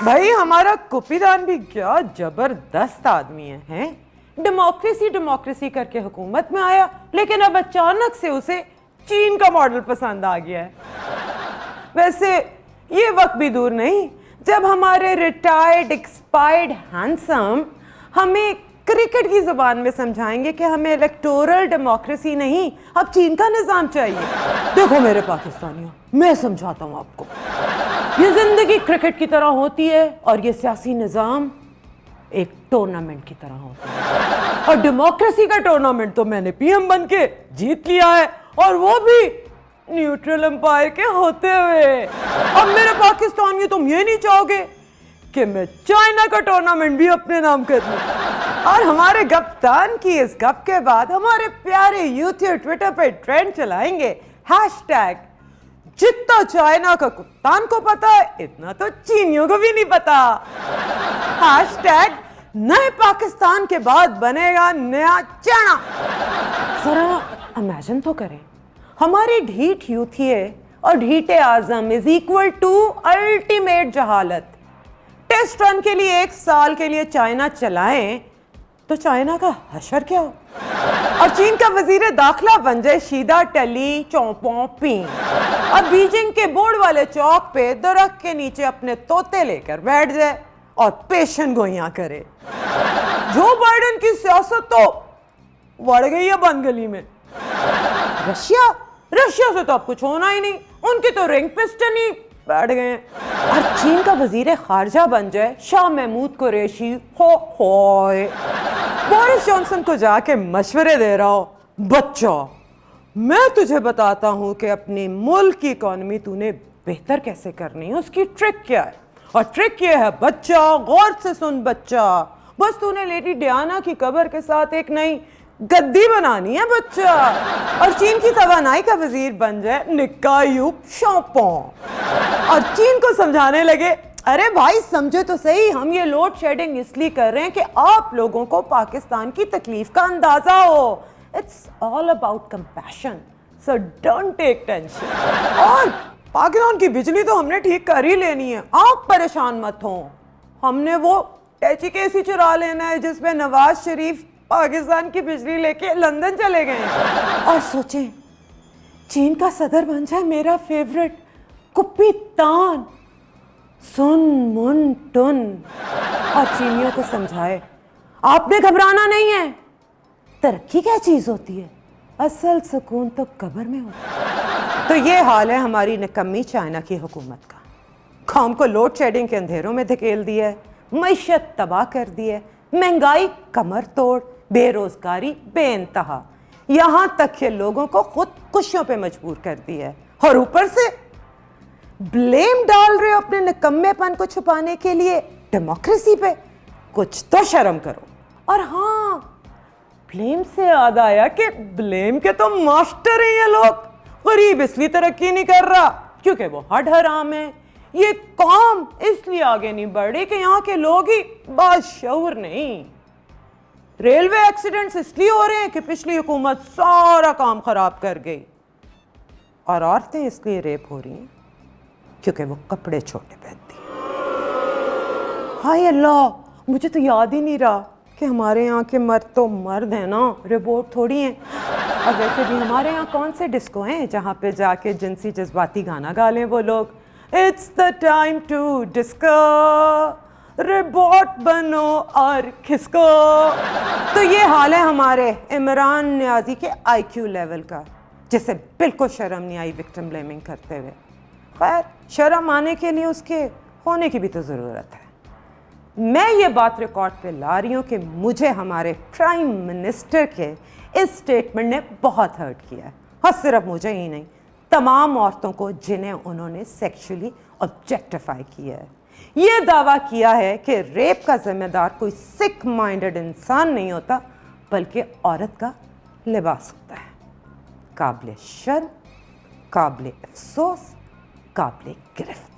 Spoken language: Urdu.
بھائی ہمارا کپیدان بھی کیا زبردست آدمی ہے، ڈیموکریسی کر کے حکومت میں آیا، لیکن اب اچانک سے اسے چین کا ماڈل پسند آ گیا ہے۔ ویسے یہ وقت بھی دور نہیں جب ہمارے ریٹائرڈ ایکسپائرڈ ہینڈسم ہمیں کرکٹ کی زبان میں سمجھائیں گے کہ ہمیں الیکٹورل ڈیموکریسی نہیں، اب چین کا نظام چاہیے۔ دیکھو میرے پاکستانیوں، میں سمجھاتا ہوں آپ کو، یہ زندگی کرکٹ کی طرح ہوتی ہے اور یہ سیاسی نظام ایک ٹورنامنٹ کی طرح ہوتا ہے، اور ڈیموکریسی کا ٹورنامنٹ تو میں نے پی ایم بن کے جیت لیا ہے، اور وہ بھی نیوٹرل امپائر کے ہوتے ہوئے۔ اب میرے پاکستانیوں، تم یہ نہیں چاہو گے کہ میں چائنا کا ٹورنامنٹ بھی اپنے نام کر دوں؟ اور ہمارے گپتان کی اس گپ کے بعد ہمارے پیارے یوتھی ٹویٹر پہ ٹرینڈ چلائیں گے #، جتنا چائنا کا کپتان کو پتا ہے اتنا تو چینیوں کو بھی نہیں پتا۔ #، نئے پاکستان کے بعد بنے گا نیا چائنا۔ ذرا امیجن تو کریں، ہماری ڈھیٹ یوتھی ہے اور ڈھیٹ اعظم از ایکول ٹو الٹیمیٹ جہالت۔ ٹیسٹ رن کے لیے 1 سال کے لیے چائنا چلائیں تو چائنا کا حشر کیا ہو، اور چین کا وزیر داخلہ بن جائے شیدا ٹیلی چونپوں پین، اور بیجنگ کے بورڈ والے چوک پہ درخت کے نیچے اپنے طوطے لے کر بیٹھ جائے اور پیشن گوئیاں کرے۔ جو بائیڈن کی سیاست تو بڑھ گئی ہے بند گلی میں۔ رشیا سے تو اب کچھ ہونا ہی نہیں، ان کی تو رنگ پسٹن ہی بیٹھ گئے ہیں۔ اور چین کا وزیر خارجہ بن جائے شاہ محمود قریشی، ہوئے بورس جانسن کو جا کے مشورے دے رہا ہو، بچہ میں تجھے بتاتا ہوں کہ اپنے ملک کی اکانومی تو نے بہتر کیسے کرنی ہے، اس کی ٹرک کیا ہے، اور ٹرک یہ ہے بچہ، غور سے سن بچہ، بس تو نے لیڈی ڈیانا کی قبر کے ساتھ ایک نئی گدی بنانی ہے بچہ، اور چین کی توانائی کا وزیر بن جائے نکایو شوپوں، اور چین کو سمجھانے لگے، ارے بھائی سمجھے تو صحیح، ہم یہ لوڈ شیڈنگ اس لیے کر رہے ہیں کہ آپ لوگوں کو پاکستان کی تکلیف کا اندازہ ہو۔ It's all about compassion, so don't take tension۔ اور پاکستان کی بجلی تو ہم نے ٹھیک کر ہی لینی ہے، آپ پریشان مت ہوں، ہم نے وہ ٹیچی کیس ہی چرا لینا ہے جس میں نواز شریف پاکستان کی بجلی لے کے لندن چلے گئے ہیں۔ اور سوچیں چین کا صدر بن جائے میرا فیورٹ کپتان سن من ٹن، اور چینیوں کو سمجھائے آپ نے گھبرانا نہیں ہے، ترقی کیا چیز ہوتی ہے، اصل سکون تو قبر میں ہوتا ہے۔ تو یہ حال ہے ہماری نکمی چائنا کی حکومت کا، قوم کو لوڈ شیڈنگ کے اندھیروں میں دھکیل دیا ہے، معیشت تباہ کر دی ہے، مہنگائی کمر توڑ، بے روزگاری بے انتہا، یہاں تک کہ لوگوں کو خود کشیوں پہ مجبور کر دی ہے، اور اوپر سے بلیم ڈال رہے ہو اپنے نکمے پن کو چھپانے کے لیے ڈیموکریسی پہ، کچھ تو شرم کرو۔ اور ہاں، بلیم سے یاد آیا کہ بلیم کے تو ماسٹر ہیں یہ لوگ، غریب اس لیے ترقی نہیں کر رہا کیونکہ وہ ہڈ حرام ہے، یہ قوم اس لیے آگے نہیں بڑھ رہی کہ یہاں کے لوگ ہی باشعور نہیں، ریلوے ایکسیڈنٹس اس لیے ہو رہے ہیں کہ پچھلی حکومت سارا کام خراب کر گئی، اور عورتیں اس لیے ریپ ہو رہی ہیں کیونکہ وہ کپڑے چھوٹے پہنتی ہیں۔ ہائے اللہ، مجھے تو یاد ہی نہیں رہا کہ ہمارے یہاں کے مرد تو مرد ہیں نا، روبوٹ تھوڑی ہیں۔ اور ویسے بھی ہمارے یہاں کون سے ڈسکو ہیں جہاں پہ جا کے جنسی جذباتی گانا گا لیں وہ لوگ، it's the time to disco, robot بنو اور کھسکو۔ تو یہ حال ہے ہمارے عمران نیازی کے آئی کیو لیول کا، جسے بالکل شرم نہیں آئی وکٹم بلیمنگ کرتے ہوئے۔ خیر، شرم آنے کے لیے اس کے ہونے کی بھی تو ضرورت ہے۔ میں یہ بات ریکارڈ پہ لا رہی ہوں کہ مجھے ہمارے پرائم منسٹر کے اس سٹیٹمنٹ نے بہت ہرٹ کیا ہے، اور صرف مجھے ہی نہیں، تمام عورتوں کو جنہیں انہوں نے سیکشولی آبجیکٹیفائی کیا ہے۔ یہ دعویٰ کیا ہے کہ ریپ کا ذمہ دار کوئی سک مائنڈڈ انسان نہیں ہوتا بلکہ عورت کا لباس ہوتا ہے۔ قابل شرم، قابل افسوس، قابل گرفت۔